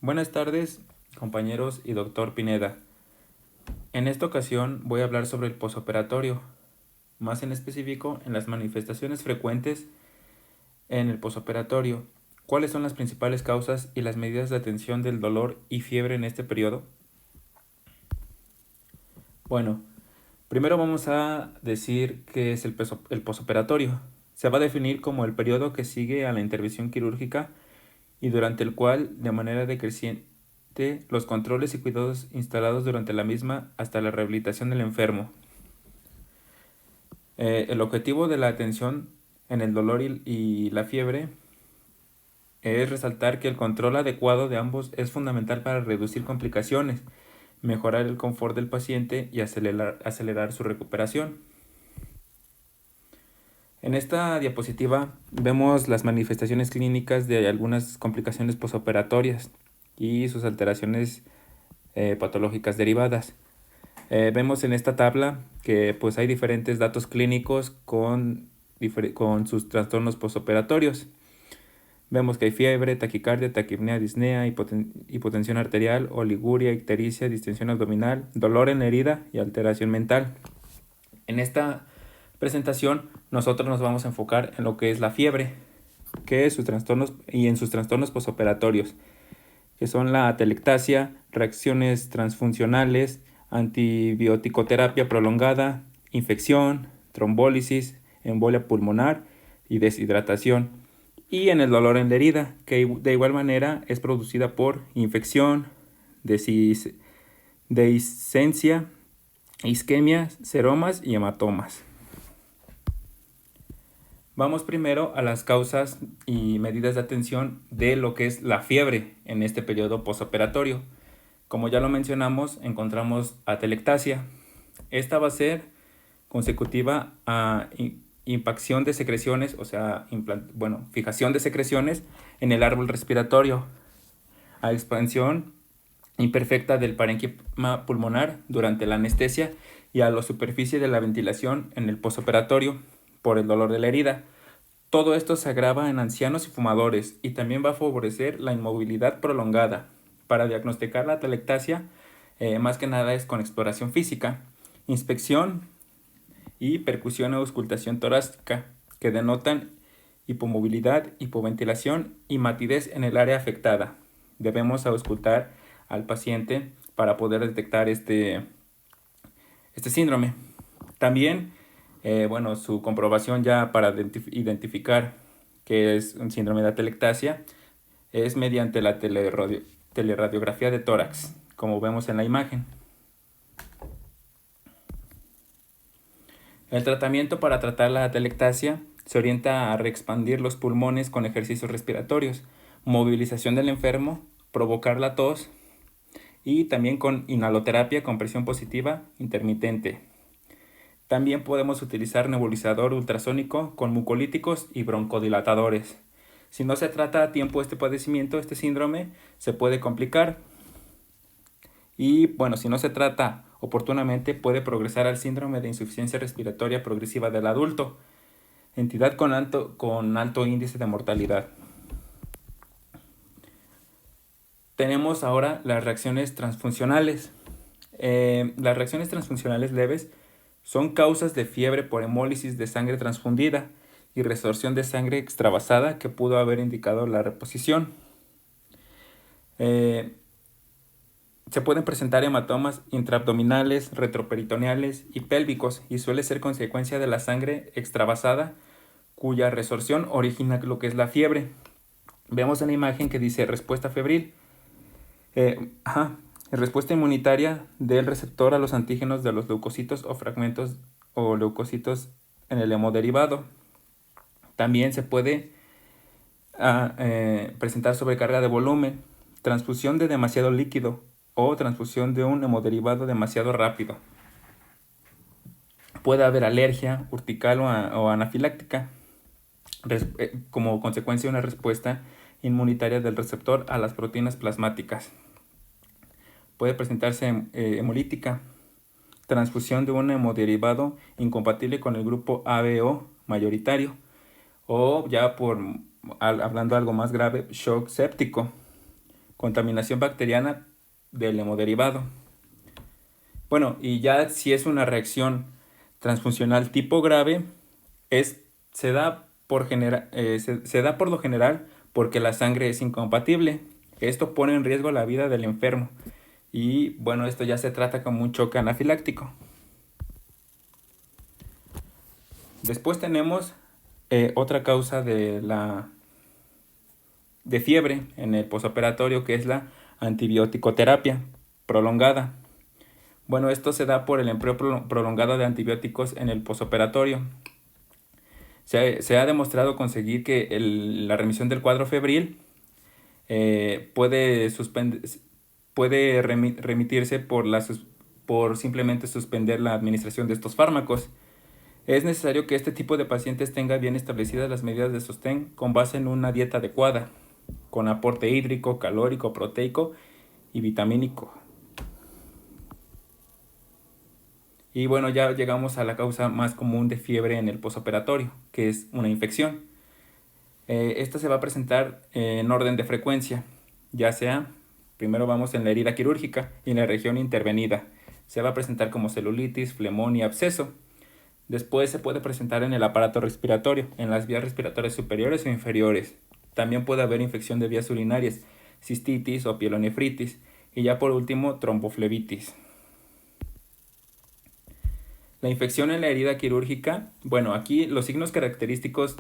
Buenas tardes, compañeros y doctor Pineda. En esta ocasión voy a hablar sobre el posoperatorio, más en específico en las manifestaciones frecuentes en el posoperatorio. ¿Cuáles son las principales causas y las medidas de atención del dolor y fiebre en este periodo? Bueno, primero vamos a decir qué es el posoperatorio. Se va a definir como el periodo que sigue a la intervención quirúrgica y durante el cual, de manera decreciente, los controles y cuidados instalados durante la misma hasta la rehabilitación del enfermo. El objetivo de la atención en el dolor y la fiebre es resaltar que el control adecuado de ambos es fundamental para reducir complicaciones, mejorar el confort del paciente y acelerar su recuperación. En esta diapositiva vemos las manifestaciones clínicas de algunas complicaciones posoperatorias y sus alteraciones patológicas derivadas. Vemos en esta tabla que pues hay diferentes datos clínicos con sus trastornos posoperatorios. Vemos que hay fiebre, taquicardia, taquipnea, disnea, hipotensión arterial, oliguria, ictericia, distensión abdominal, dolor en la herida y alteración mental. En esta presentación nosotros nos vamos a enfocar en lo que es la fiebre, que es sus trastornos y en sus trastornos posoperatorios, que son la atelectasia, reacciones transfuncionales, antibioticoterapia prolongada, infección, trombólisis, embolia pulmonar y deshidratación. Y en el dolor en la herida, que de igual manera es producida por infección, dehiscencia, isquemia, seromas y hematomas. Vamos primero a las causas y medidas de atención de lo que es la fiebre en este periodo posoperatorio. Como ya lo mencionamos, encontramos atelectasia. Esta va a ser consecutiva a impacción de secreciones, o sea, fijación de secreciones en el árbol respiratorio, a expansión imperfecta del parénquima pulmonar durante la anestesia y a la superficie de la ventilación en el posoperatorio por el dolor de la herida. Todo esto se agrava en ancianos y fumadores y también va a favorecer la inmovilidad prolongada. Para diagnosticar la atelectasia, más que nada es con exploración física, inspección y percusión o auscultación torácica, que denotan hipomovilidad, hipoventilación y matidez en el área afectada. Debemos auscultar al paciente para poder detectar este síndrome. También, su comprobación ya para identificar que es un síndrome de atelectasia es mediante la teleradiografía de tórax, como vemos en la imagen. El tratamiento para tratar la atelectasia se orienta a reexpandir los pulmones con ejercicios respiratorios, movilización del enfermo, provocar la tos y también con inhaloterapia con presión positiva intermitente. También podemos utilizar nebulizador ultrasónico con mucolíticos y broncodilatadores. Si no se trata a tiempo este padecimiento, este síndrome, se puede complicar. Y si no se trata oportunamente, puede progresar al síndrome de insuficiencia respiratoria progresiva del adulto, entidad con alto índice de mortalidad. Tenemos ahora las reacciones transfuncionales. Las reacciones transfuncionales leves son causas de fiebre por hemólisis de sangre transfundida y resorción de sangre extravasada que pudo haber indicado la reposición. Se pueden presentar hematomas intraabdominales, retroperitoneales y pélvicos y suele ser consecuencia de la sangre extravasada cuya resorción origina lo que es la fiebre. Vemos en la imagen que dice respuesta febril. Respuesta inmunitaria del receptor a los antígenos de los leucocitos o fragmentos o leucocitos en el hemodiderivado. También se puede presentar sobrecarga de volumen, transfusión de demasiado líquido o transfusión de un hemodiderivado demasiado rápido. Puede haber alergia, urtical o anafiláctica como consecuencia de una respuesta inmunitaria del receptor a las proteínas plasmáticas. Puede presentarse hemolítica, transfusión de un hemodiderivado incompatible con el grupo ABO mayoritario, o ya hablando algo más grave, shock séptico. contaminación bacteriana del hemoderivado. Bueno, y ya si es una reacción transfuncional tipo grave, se da se da por lo general porque la sangre es incompatible. Esto pone en riesgo la vida del enfermo. Y bueno, esto ya se trata como un choque anafiláctico. Después tenemos otra causa de fiebre en el posoperatorio, que es la antibiótico-terapia prolongada. Bueno, esto se da por el empleo prolongado de antibióticos en el posoperatorio. Se ha demostrado conseguir que la remisión del cuadro febril puede remitirse por simplemente suspender la administración de estos fármacos. Es necesario que este tipo de pacientes tenga bien establecidas las medidas de sostén con base en una dieta adecuada, con aporte hídrico, calórico, proteico y vitamínico. Y bueno, ya llegamos a la causa más común de fiebre en el posoperatorio, que es una infección. Esta se va a presentar en orden de frecuencia, ya sea, primero vamos en la herida quirúrgica y en la región intervenida. Se va a presentar como celulitis, flemón y absceso. Después se puede presentar en el aparato respiratorio, en las vías respiratorias superiores o inferiores. También puede haber infección de vías urinarias, cistitis o pielonefritis. Y ya por último, tromboflebitis. La infección en la herida quirúrgica, bueno, aquí los signos característicos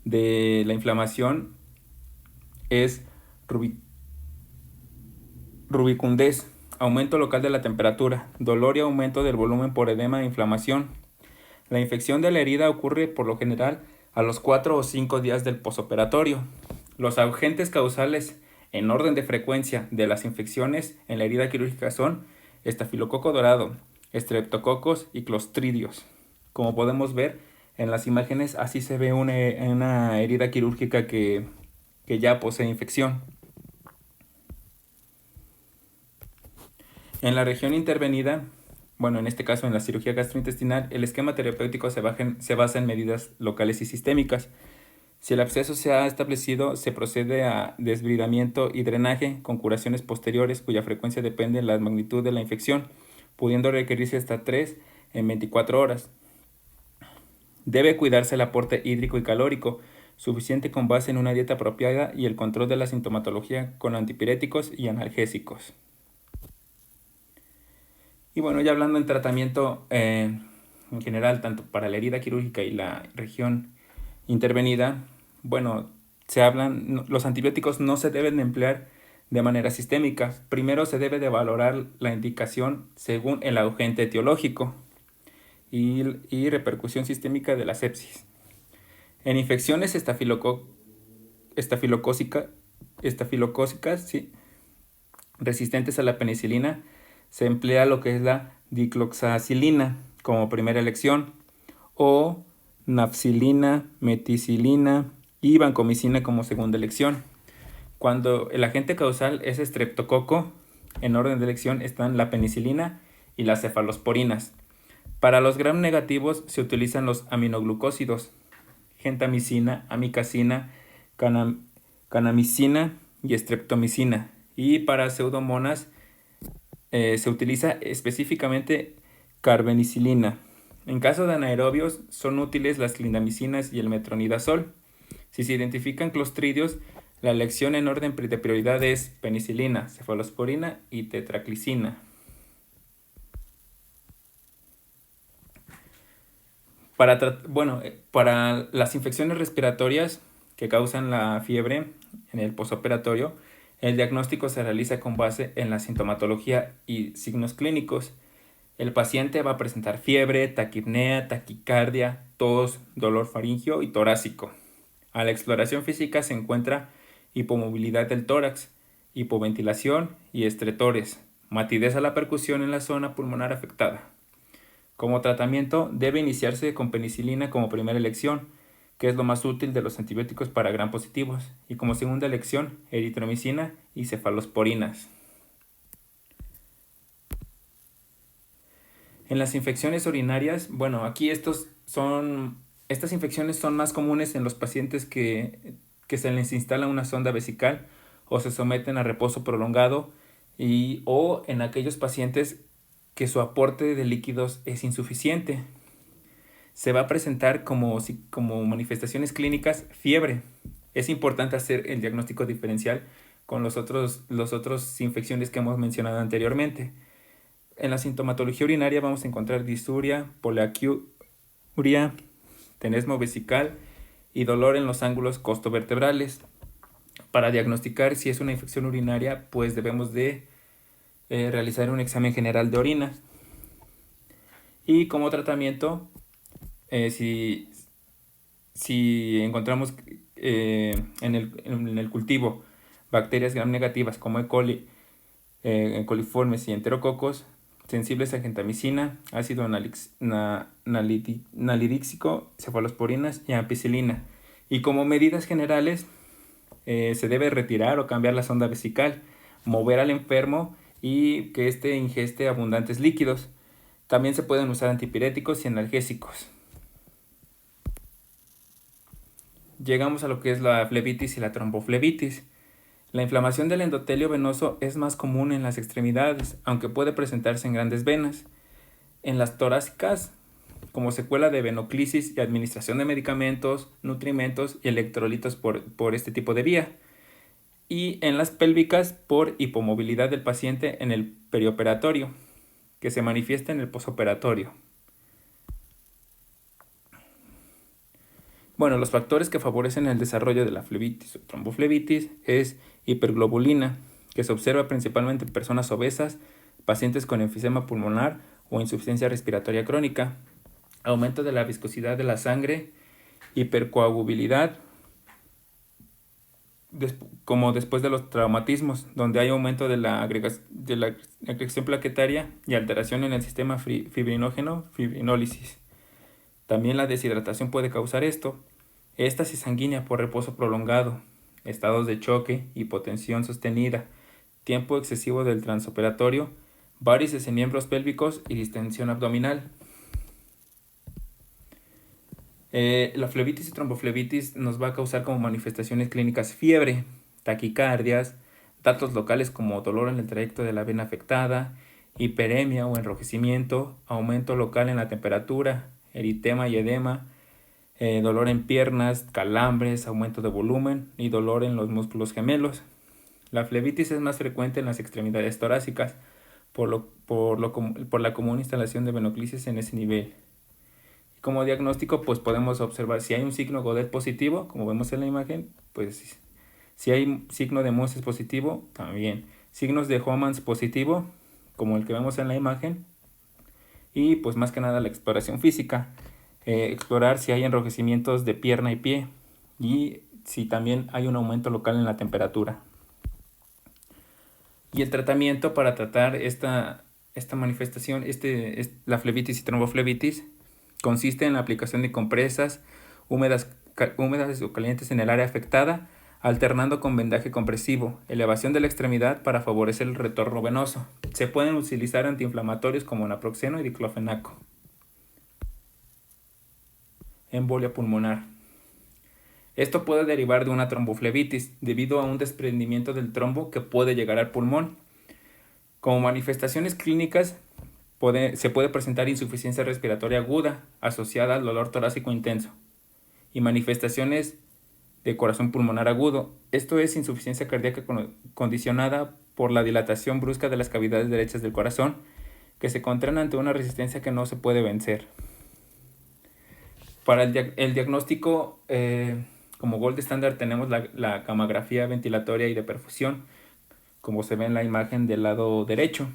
de la inflamación es rubicundez, aumento local de la temperatura, dolor y aumento del volumen por edema e inflamación. La infección de la herida ocurre por lo general a los 4 o 5 días del posoperatorio. Los agentes causales en orden de frecuencia de las infecciones en la herida quirúrgica son estafilococo dorado, estreptococos y clostridios. Como podemos ver en las imágenes, así se ve una herida quirúrgica que ya posee infección. En la región intervenida, bueno, en este caso en la cirugía gastrointestinal, el esquema terapéutico se basa en medidas locales y sistémicas. Si el absceso se ha establecido, se procede a desbridamiento y drenaje con curaciones posteriores cuya frecuencia depende de la magnitud de la infección, pudiendo requerirse hasta 3 en 24 horas. Debe cuidarse el aporte hídrico y calórico, suficiente con base en una dieta apropiada y el control de la sintomatología con antipiréticos y analgésicos. Y bueno, ya hablando en tratamiento en general, tanto para la herida quirúrgica y la región intervenida, bueno, los antibióticos no se deben emplear de manera sistémica. Primero se debe de valorar la indicación según el agente etiológico y repercusión sistémica de la sepsis. En infecciones estafilocócicas, sí, resistentes a la penicilina, se emplea lo que es la dicloxacilina como primera elección, o nafcilina, meticilina y vancomicina como segunda elección. Cuando el agente causal es estreptococo, en orden de elección están la penicilina y las cefalosporinas. Para los gram negativos se utilizan los aminoglucósidos, gentamicina, amicacina, canamicina y streptomicina. Y para pseudomonas se utiliza específicamente carbenicilina. En caso de anaerobios son útiles las clindamicinas y el metronidazol. Si se identifican clostridios, la elección en orden de prioridad es penicilina, cefalosporina y tetraclicina. Para las infecciones respiratorias que causan la fiebre en el posoperatorio, el diagnóstico se realiza con base en la sintomatología y signos clínicos. El paciente va a presentar fiebre, taquipnea, taquicardia, tos, dolor faríngeo y torácico. A la exploración física se encuentra hipomovilidad del tórax, hipoventilación y estretores, matidez a la percusión en la zona pulmonar afectada. Como tratamiento debe iniciarse con penicilina como primera elección, que es lo más útil de los antibióticos para gram positivos, y como segunda elección eritromicina y cefalosporinas. En las infecciones urinarias, bueno, aquí estas infecciones son más comunes en los pacientes que se les instala una sonda vesical o se someten a reposo prolongado o en aquellos pacientes que su aporte de líquidos es insuficiente. Se va a presentar como manifestaciones clínicas fiebre. Es importante hacer el diagnóstico diferencial con los otros infecciones que hemos mencionado anteriormente. En la sintomatología urinaria vamos a encontrar disuria, poliaquiuria, tenesmo vesical y dolor en los ángulos costovertebrales. Para diagnosticar si es una infección urinaria, pues debemos de realizar un examen general de orina. Y como tratamiento, si encontramos en el cultivo bacterias gram negativas como E. coli, coliformes y enterococos, sensibles a gentamicina, ácido nalidíxico, cefalosporinas y ampicilina. Y como medidas generales, se debe retirar o cambiar la sonda vesical, mover al enfermo y que éste ingeste abundantes líquidos. También se pueden usar antipiréticos y analgésicos. Llegamos a lo que es la flebitis y la tromboflebitis. La inflamación del endotelio venoso es más común en las extremidades, aunque puede presentarse en grandes venas. En las torácicas, como secuela de venoclisis y administración de medicamentos, nutrimentos y electrolitos por este tipo de vía. Y en las pélvicas por hipomovilidad del paciente en el perioperatorio, que se manifiesta en el posoperatorio. Bueno, los factores que favorecen el desarrollo de la flebitis o tromboflebitis es hiperglobulina, que se observa principalmente en personas obesas, pacientes con enfisema pulmonar o insuficiencia respiratoria crónica, aumento de la viscosidad de la sangre, hipercoagulabilidad, como después de los traumatismos, donde hay aumento de la agregación plaquetaria y alteración en el sistema fibrinógeno, fibrinólisis. También la deshidratación puede causar esto. Éstasis sanguínea por reposo prolongado, estados de choque, hipotensión sostenida, tiempo excesivo del transoperatorio, varices en miembros pélvicos y distensión abdominal. La flebitis y tromboflebitis nos va a causar como manifestaciones clínicas fiebre, taquicardias, datos locales como dolor en el trayecto de la vena afectada, hiperemia o enrojecimiento, aumento local en la temperatura, eritema y edema, dolor en piernas, calambres, aumento de volumen y dolor en los músculos gemelos. La flebitis es más frecuente en las extremidades torácicas por la común instalación de venoclisis en ese nivel. Como diagnóstico, pues podemos observar si hay un signo Godet positivo, como vemos en la imagen, pues si hay signo de Moses positivo, también. Signos de Homans positivo, como el que vemos en la imagen. Y pues más que nada la exploración física. Explorar si hay enrojecimientos de pierna y pie y si también hay un aumento local en la temperatura. Y el tratamiento para tratar esta manifestación, la flebitis y tromboflebitis, consiste en la aplicación de compresas húmedas o calientes en el área afectada, alternando con vendaje compresivo, elevación de la extremidad para favorecer el retorno venoso. Se pueden utilizar antiinflamatorios como naproxeno y diclofenaco. Embolia pulmonar. Esto puede derivar de una tromboflebitis debido a un desprendimiento del trombo que puede llegar al pulmón. Como manifestaciones clínicas se puede presentar insuficiencia respiratoria aguda asociada al dolor torácico intenso y manifestaciones de corazón pulmonar agudo. Esto es insuficiencia cardíaca condicionada por la dilatación brusca de las cavidades derechas del corazón que se contraen ante una resistencia que no se puede vencer. Para el diagnóstico, como gold estándar tenemos la gammagrafía ventilatoria y de perfusión, como se ve en la imagen del lado derecho.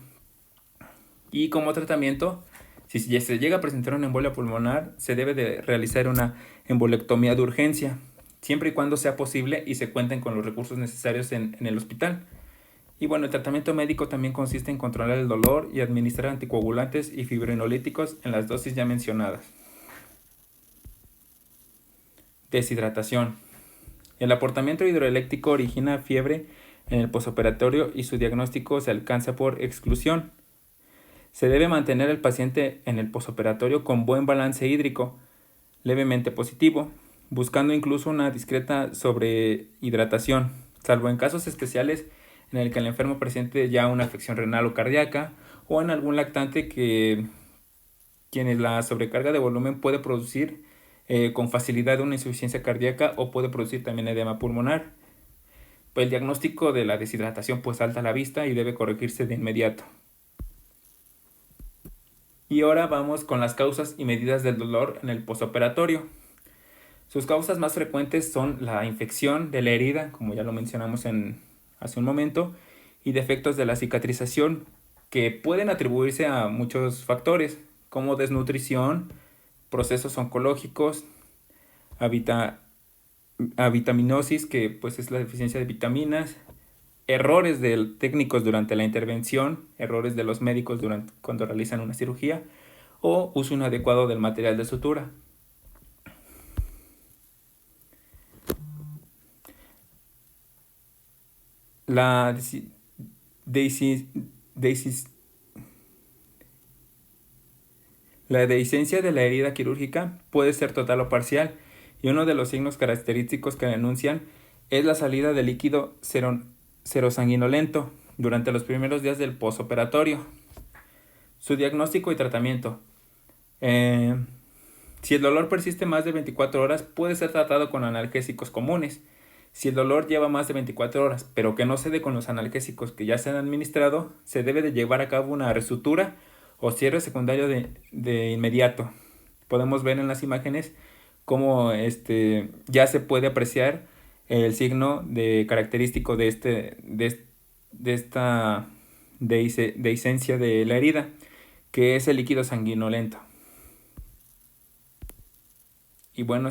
Y como tratamiento, si se llega a presentar una embolia pulmonar, se debe de realizar una embolectomía de urgencia, siempre y cuando sea posible y se cuenten con los recursos necesarios en el hospital. Y bueno, el tratamiento médico también consiste en controlar el dolor y administrar anticoagulantes y fibrinolíticos en las dosis ya mencionadas. Deshidratación. El aportamiento hidroeléctrico origina fiebre en el posoperatorio y su diagnóstico se alcanza por exclusión. Se debe mantener al paciente en el posoperatorio con buen balance hídrico, levemente positivo, buscando incluso una discreta sobrehidratación. salvo en casos especiales en el que el enfermo presente ya una afección renal o cardíaca, o en algún lactante que quienes la sobrecarga de volumen puede producir con facilidad una insuficiencia cardíaca o puede producir también edema pulmonar. Pues el diagnóstico de la deshidratación pues salta a la vista y debe corregirse de inmediato. Y ahora vamos con las causas y medidas del dolor en el postoperatorio. Sus causas más frecuentes son la infección de la herida, como ya lo mencionamos hace un momento, y defectos de la cicatrización, que pueden atribuirse a muchos factores, como desnutrición, procesos oncológicos, avitaminosis, que pues es la deficiencia de vitaminas, errores técnicos durante la intervención, errores de los médicos cuando realizan una cirugía, o uso inadecuado del material de sutura. La dehiscencia de la herida quirúrgica puede ser total o parcial, y uno de los signos característicos que denuncian es la salida de líquido serosanguinolento durante los primeros días del postoperatorio. Su diagnóstico y tratamiento. Si el dolor persiste más de 24 horas, puede ser tratado con analgésicos comunes. Si el dolor lleva más de 24 horas, pero que no cede con los analgésicos que ya se han administrado, se debe de llevar a cabo una resutura o cierre secundario de inmediato. Podemos ver en las imágenes cómo ya se puede apreciar el signo característico de esta dehiscencia de la herida, que es el líquido sanguinolento. Y bueno,